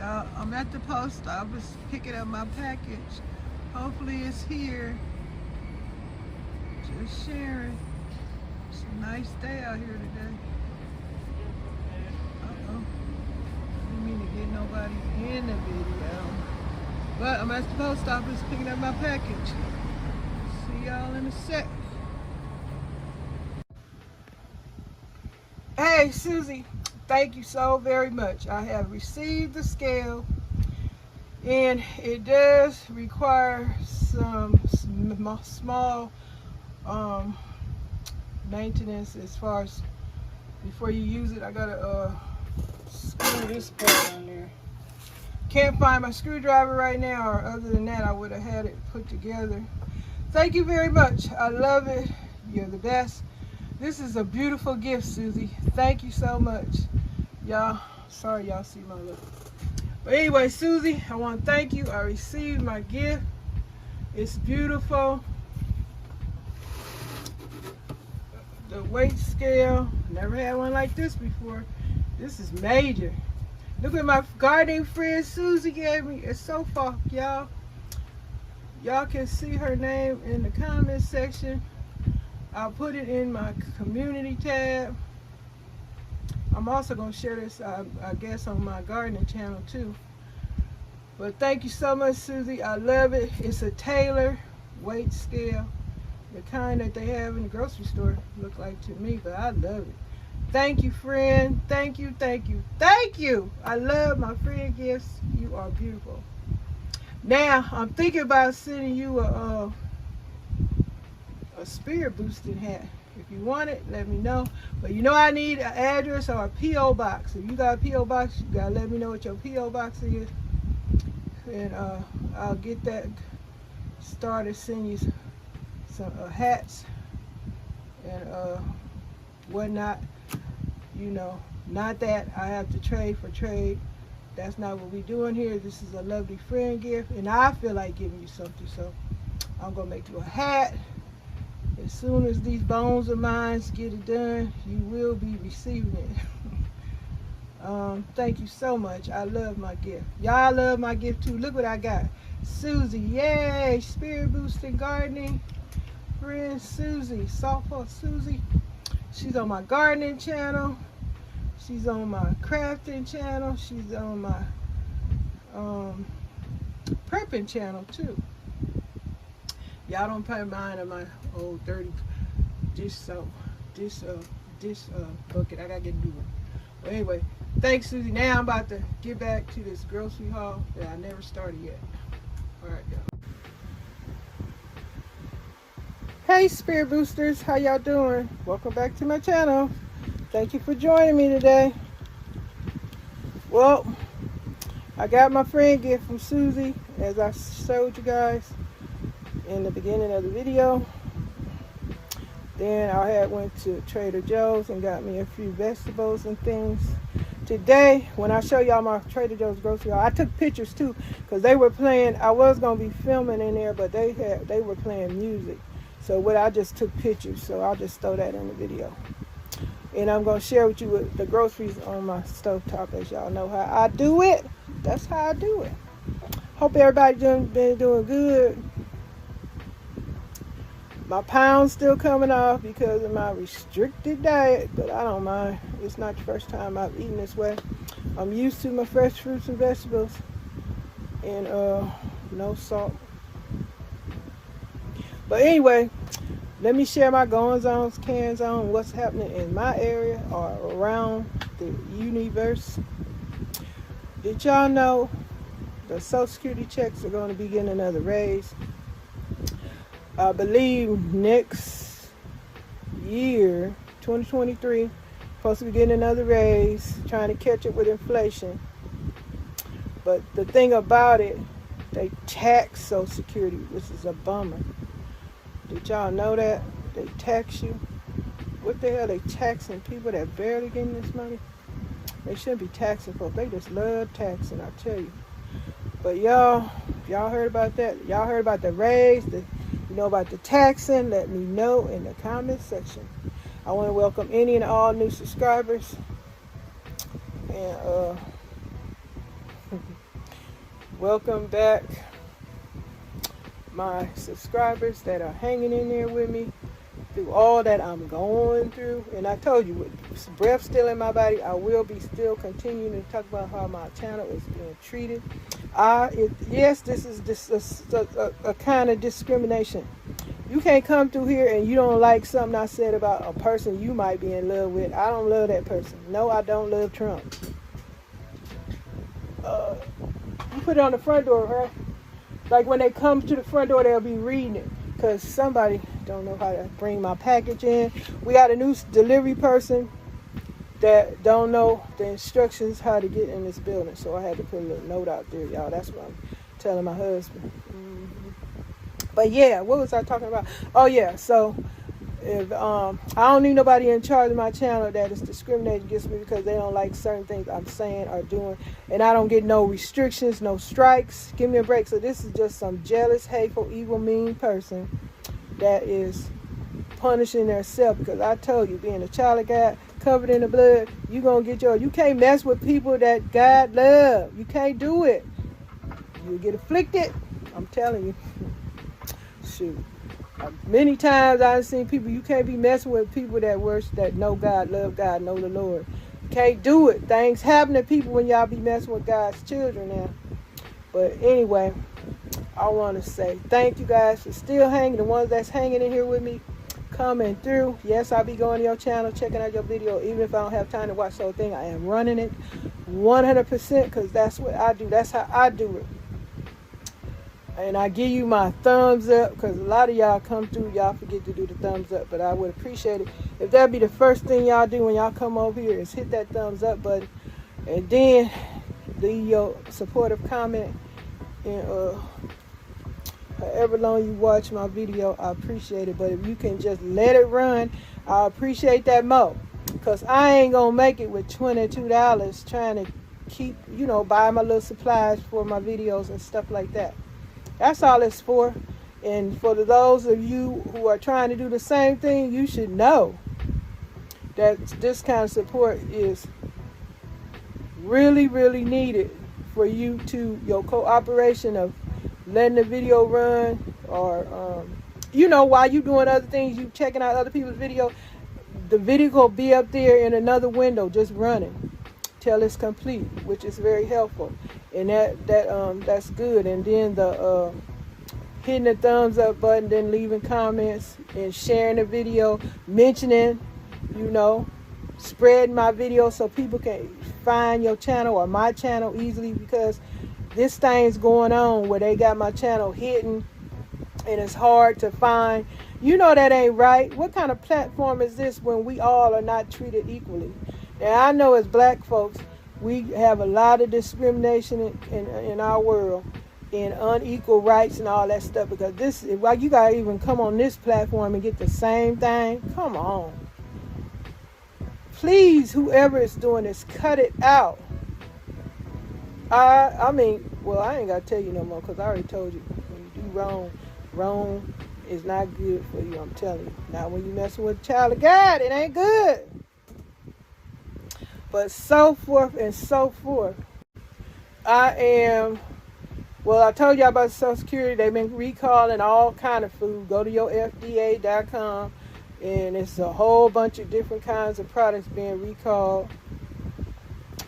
Y'all, I'm at the post office picking up my package. Hopefully it's here. Just sharing. It's a nice day out here today. Uh-oh. Didn't mean to get nobody in the video. But I'm at the post office picking up my package. See y'all in a sec. Hey, Susie. Thank you so very much. I have received the scale, and it does require some small maintenance as far as before you use it. I gotta screw this part on there. Can't find my screwdriver right now, or other than that I would have had it put together. Thank you very much. I love it. You're the best. This is a beautiful gift, Susie. Thank you so much. Y'all, sorry y'all see my look. But anyway, Susie, I want to thank you. I received my gift. It's beautiful. The weight scale, never had one like this before. This is major. Look at my gardening friend Susie gave me. It's so far, y'all. Y'all can see her name in the comment section. I'll put it in my community tab. I'm also going to share this, I guess, on my gardening channel too. But thank you so much, Susie. I love it. It's a Taylor weight scale, the kind that they have in the grocery store, look like to me, but I love it. Thank you, friend. Thank you, thank you, thank you. I love my friend gifts. You are beautiful. Now, I'm thinking about sending you a spirit boosting hat. If you want it, let me know. But you know I need an address or a P.O. box. If you got a P.O. box, you gotta let me know what your P.O. box is. And I'll get that started, send you some hats and whatnot. You know, not that I have to trade for trade. That's not what we're doing here. This is a lovely friend gift, and I feel like giving you something, so I'm gonna make you a hat. As soon as these bones of mine get it done, you will be receiving it. Thank you so much. I love my gift. Y'all love my gift too. Look what I got. Susie, yay! Spirit boosting gardening. Friend Susie, softball Susie. She's on my gardening channel. She's on my crafting channel. She's on my prepping channel too. Y'all don't pay mine on my old dirty dish bucket. I gotta get a new one. But anyway, thanks, Susie. Now I'm about to get back to this grocery haul that I never started yet. All right, y'all. Hey, Spirit Boosters, how y'all doing? Welcome back to my channel. Thank you for joining me today. Well, I got my friend gift from Susie, as I showed you guys in the beginning of the video. Then I went to Trader Joe's and got me a few vegetables and things. Today, when I show y'all my Trader Joe's grocery haul, I took pictures too, because they were playing. I was gonna be filming in there, but they were playing music. So I just took pictures, so I'll just throw that in the video. And I'm gonna share with you the groceries on my stovetop, as y'all know how I do it. That's how I do it. Hope everybody been doing good. My pound's still coming off because of my restricted diet, but I don't mind. It's not the first time I've eaten this way. I'm used to my fresh fruits and vegetables and no salt. But anyway, let me share my goings-ons, cans-on, what's happening in my area or around the universe. Did y'all know the Social Security checks are going to be getting another raise? I believe next year, 2023, supposed to be getting another raise, trying to catch up with inflation. But the thing about it, they tax Social Security, which is a bummer. Did y'all know that? They tax you. What the hell, they taxing people that barely getting this money? They shouldn't be taxing folks. They just love taxing, I tell you. But y'all heard about that? Y'all heard about the raise? You know about the taxing? Let me know in the comment section. I want to welcome any and all new subscribers. And Welcome back, my subscribers that are hanging in there with me through all that I'm going through. And I told you, with breath still in my body, I will be still continuing to talk about how my channel is being treated. Yes, this is a kind of discrimination. You can't come through here and you don't like something I said about a person you might be in love with. I don't love that person. No, I don't love Trump. You put it on the front door, right? Like when they come to the front door, they'll be reading it. Because somebody don't know how to bring my package in. We got a new delivery person that don't know the instructions how to get in this building. So I had to put a little note out there, y'all. That's what I'm telling my husband. But yeah, what was I talking about? Oh yeah, so if I don't need nobody in charge of my channel that is discriminating against me because they don't like certain things I'm saying or doing, and I don't get no restrictions, no strikes. Give me a break. So this is just some jealous, hateful, evil, mean person that is punishing themselves, because I told you, being a child of God, covered in the blood, you gonna get you can't mess with people that God love. You can't do it. You'll get afflicted. I'm telling you. Shoot. Many times I've seen people, you can't be messing with people that worship, that know God, love God, know the Lord. You can't do it. Things happen to people when y'all be messing with God's children now. But anyway, I want to say thank you guys for still hanging. The ones that's hanging in here with me, coming through. Yes, I'll be going to your channel, checking out your video. Even if I don't have time to watch the whole thing, I am running it 100% because that's what I do. That's how I do it. And I give you my thumbs up, because a lot of y'all come through, y'all forget to do the thumbs up. But I would appreciate it if that'd be the first thing y'all do when y'all come over here, is hit that thumbs up button. And then leave your supportive comment. And however long you watch my video, I appreciate it. But if you can just let it run, I appreciate that more. Because I ain't going to make it with $22 trying to keep, buy my little supplies for my videos and stuff like that. That's all it's for. And for those of you who are trying to do the same thing, you should know that this kind of support is really, really needed for you to, your cooperation of letting the video run, or, while you doing other things, you checking out other people's video, the video will be up there in another window just running till it's complete, which is very helpful. And that's good. And then the hitting the thumbs up button, then leaving comments and sharing the video, mentioning, spreading my video so people can find your channel or my channel easily, because this thing's going on where they got my channel hidden and it's hard to find. That ain't right. What kind of platform is this when we all are not treated equally? Now, I know as black folks, we have a lot of discrimination in our world, and unequal rights and all that stuff, because why you gotta even come on this platform and get the same thing? Come on. Please, whoever is doing this, cut it out. I ain't gotta tell you no more, because I already told you. When you do wrong is not good for you, I'm telling you. Not when you messing with a child of God, it ain't good. But so forth and so forth. I told y'all about Social Security. They've been recalling all kind of food. Go to your FDA.com, and it's a whole bunch of different kinds of products being recalled.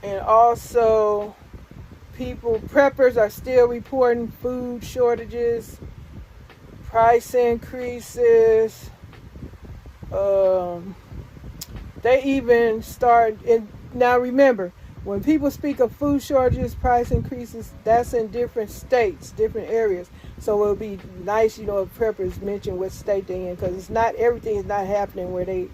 And also, preppers are still reporting food shortages, price increases. They even now remember, when people speak of food shortages, price increases, that's in different states, different areas. So it would be nice, if preppers mention what state they're in, because everything is not happening where they,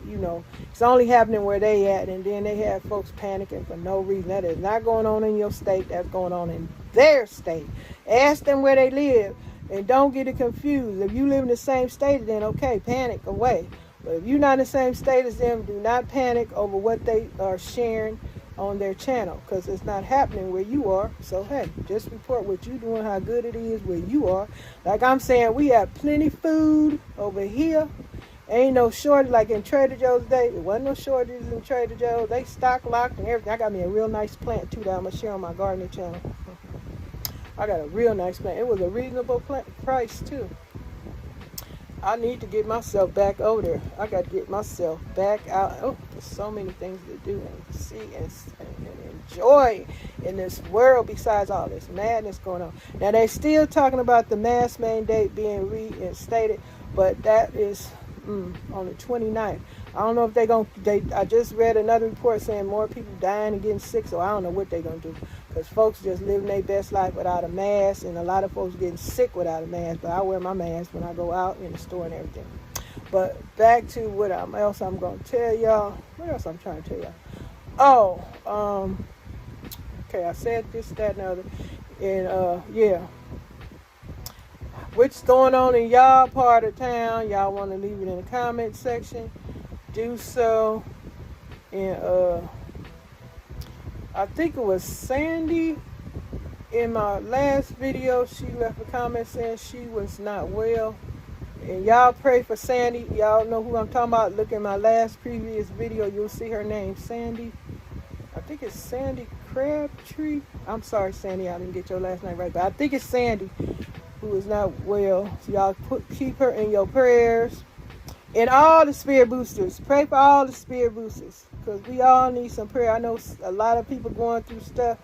it's only happening where they at, and then they have folks panicking for no reason. That is not going on in your state, that's going on in their state. Ask them where they live, and don't get it confused. If you live in the same state, then okay, panic away. But if you're not in the same state as them, do not panic over what they are sharing on their channel, because it's not happening where you are. So hey, just report what you're doing, how good it is where you are. Like I'm saying, we have plenty food over here. Ain't no shortage like in Trader Joe's day. It wasn't no shortages in Trader Joe's. They stock locked and everything. I got me a real nice plant too that I'm gonna share on my gardening channel. I got a real nice plant. It was a reasonable price too. I need to get myself back over there. I got to get myself back out. Oh, there's so many things to do and see and enjoy in this world besides all this madness going on. Now, they still talking about the mask mandate being reinstated, but that is on the 29th. I don't know if I just read another report saying more people dying and getting sick, so I don't know what they're going to do. Because folks just living their best life without a mask, and a lot of folks getting sick without a mask. But I wear my mask when I go out in the store and everything. But back to what else I'm going to tell y'all. What else I'm trying to tell y'all? Oh, okay, I said this, that, and other. And, yeah. What's going on in y'all part of town? Y'all want to leave it in the comment section? Do so. And, I think it was Sandy in my last video. She left a comment saying she was not well. And y'all pray for Sandy. Y'all know who I'm talking about. Look at my previous video. You'll see her name, Sandy. I think it's Sandy Crabtree. I'm sorry, Sandy. I didn't get your last name right. But I think it's Sandy who is not well. So y'all keep her in your prayers. And all the spirit boosters. Pray for all the spirit boosters. Because we all need some prayer. I know a lot of people going through stuff.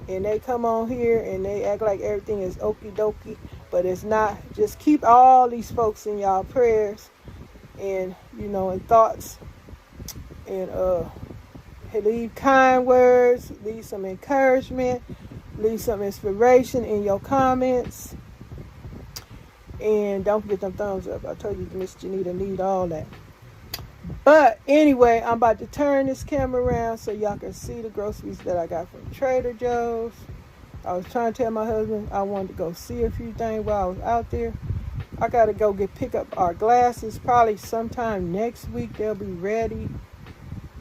And they come on here and they act like everything is okie dokie. But it's not. Just keep all these folks in y'all prayers. And, and thoughts. And leave kind words. Leave some encouragement. Leave some inspiration in your comments. And don't forget them thumbs up. I told you Miss JENITA need all that. But anyway, I'm about to turn this camera around so y'all can see the groceries that I got from Trader Joe's. I was trying to tell my husband I wanted to go see a few things while I was out there. I got to go pick up our glasses probably sometime next week. They'll be ready.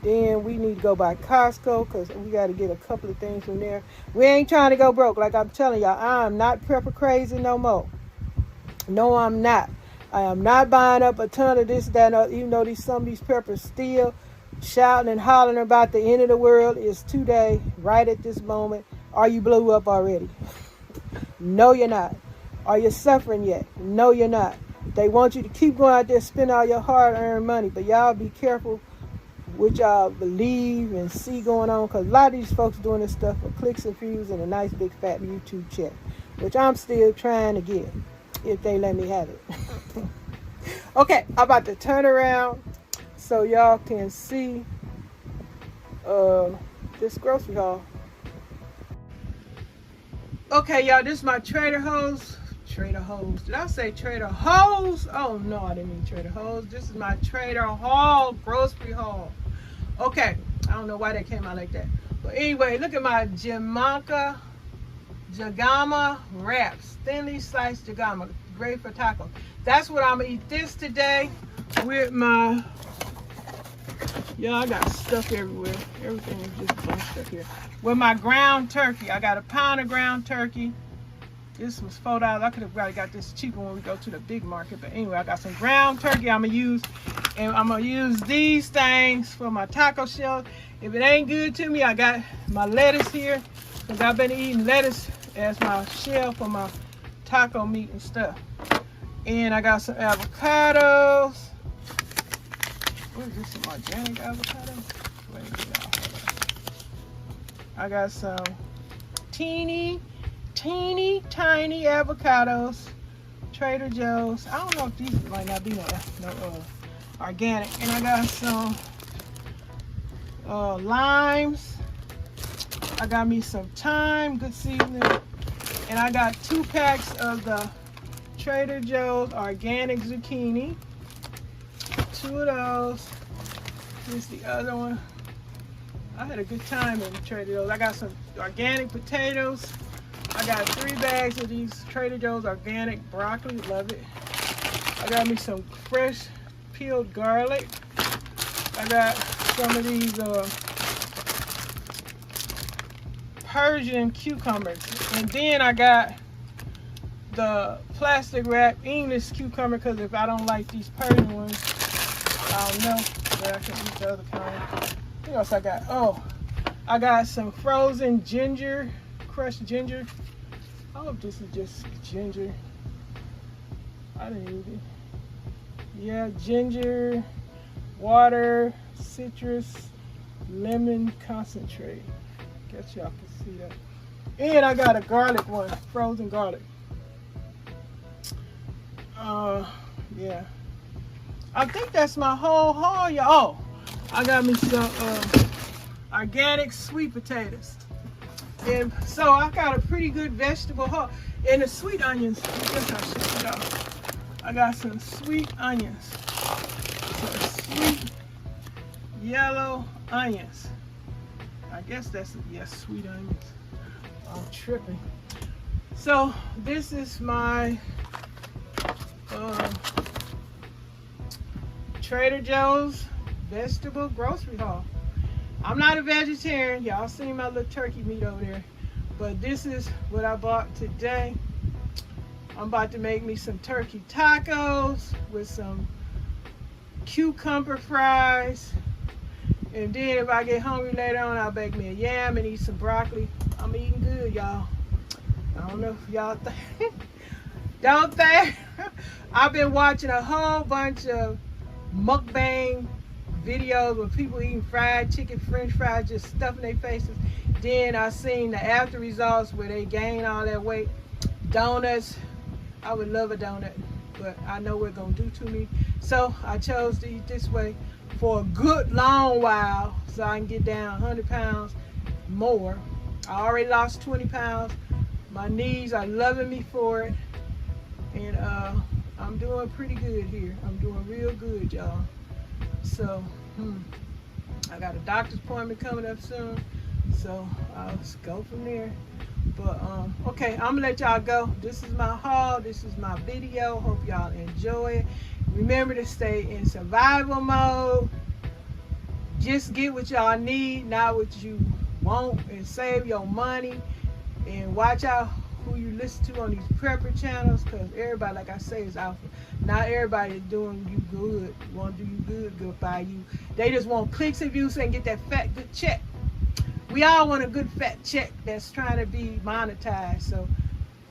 Then we need to go by Costco because we got to get a couple of things from there. We ain't trying to go broke. Like I'm telling y'all, I'm not prepper crazy no more. No, I'm not. I am not buying up a ton of this, that, and even though some of these preppers still shouting and hollering about the end of the world is today, right at this moment. Are you blew up already? No, you're not. Are you suffering yet? No, you're not. They want you to keep going out there, spend all your hard-earned money, but y'all be careful what y'all believe and see going on, because a lot of these folks doing this stuff for clicks and views and a nice big fat YouTube check, which I'm still trying to get. If they let me have it. Okay, I'm about to turn around so y'all can see this grocery haul. Okay, y'all, this is my Trader Joe's. Did I say Trader Joe's? Oh no, I didn't mean Trader Joe's. This is my Trader Haul grocery haul. Okay, I don't know why that came out like that. But anyway, look at my Jagama wraps, thinly sliced Jagama, great for taco. That's what I'm gonna eat this today with my, I got stuff everywhere. Everything is just bunched up here. With my ground turkey, I got a pound of ground turkey. This was $4. I could have probably got this cheaper when we go to the big market. But anyway, I got some ground turkey I'm gonna use, and I'm gonna use these things for my taco shells. If it ain't good to me, I got my lettuce here, because I've been eating lettuce as my shell for my taco meat and stuff. And I got some avocados. What is this, some organic avocados? Wait, I got some teeny tiny avocados, Trader Joe's. I don't know if these might not be no organic. And I got some limes. I got me some thyme, good seasoning. And I got 2 packs of the Trader Joe's organic zucchini. 2 of those. Here's the other one. I had a good time in Trader Joe's. I got some organic potatoes. I got 3 bags of these Trader Joe's organic broccoli. Love it. I got me some fresh peeled garlic. I got some of these Persian cucumbers. And then I got the plastic wrap English cucumber, because if I don't like these Persian ones, I don't know, but I can eat the other kind. What else I got? Oh, I got some frozen ginger, crushed ginger. I hope this is just ginger. I didn't eat it. Yeah, ginger, water, citrus, lemon concentrate. Guess y'all can see that. And I got a garlic one, frozen garlic. Yeah. I think that's my whole haul, y'all. Oh, I got me some organic sweet potatoes. And so I got a pretty good vegetable haul. And the sweet onions, I guess I should show y'all. I got some sweet onions. Some sweet yellow onions. I guess that's, yes, sweet onions. I'm tripping. So this is my Trader Joe's vegetable grocery haul. I'm not a vegetarian. Y'all seen my little turkey meat over there. But this is what I bought today. I'm about to make me some turkey tacos with some cucumber fries. And then if I get hungry later on, I'll bake me a yam and eat some broccoli. I'm eating good, y'all. I don't know if y'all think. Don't think. I've been watching a whole bunch of mukbang videos with people eating fried chicken, french fries, just stuffing their faces. Then I seen the after results where they gain all that weight. Donuts. I would love a donut, but I know what it's gonna do to me. So I chose to eat this way for a good long while so I can get down 100 pounds more. I already lost 20 pounds. My knees are loving me for it. And I'm doing pretty good here. I'm doing real good, y'all. So, I got a doctor's appointment coming up soon. So, I'll just go from there. But, okay, I'm going to let y'all go. This is my haul. This is my video. Hope y'all enjoy it. Remember to stay in survival mode. Just get what y'all need, not what you want, and save your money. And watch out who you listen to on these prepper channels, because everybody, like I say, is out for. Not everybody is doing you good, want to do you good by you. They just want clicks and views and get that fat good check. We all want a good fat check that's trying to be monetized. So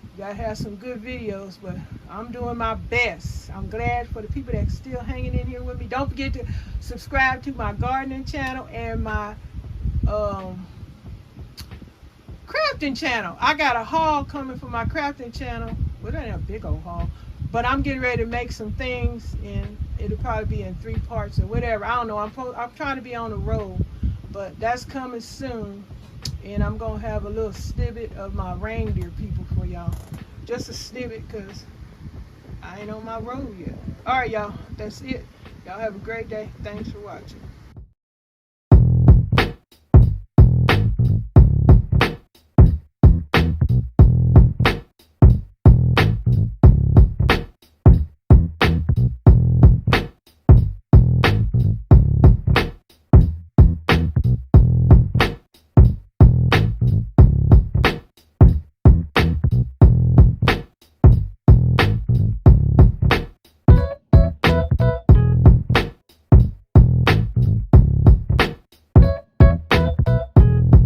you gotta have some good videos, but I'm doing my best. I'm glad for the people that's still hanging in here with me. Don't forget to subscribe to my gardening channel and my crafting channel. I got a haul coming for my crafting channel. Well, that ain't a big old haul, but I'm getting ready to make some things, and it'll probably be in 3 parts or whatever. I don't know. I'm trying to be on the road, but that's coming soon. And I'm gonna have a little snippet of my reindeer people for y'all. Just a snippet, because I ain't on my road yet. All right, y'all. That's it. Y'all have a great day. Thanks for watching.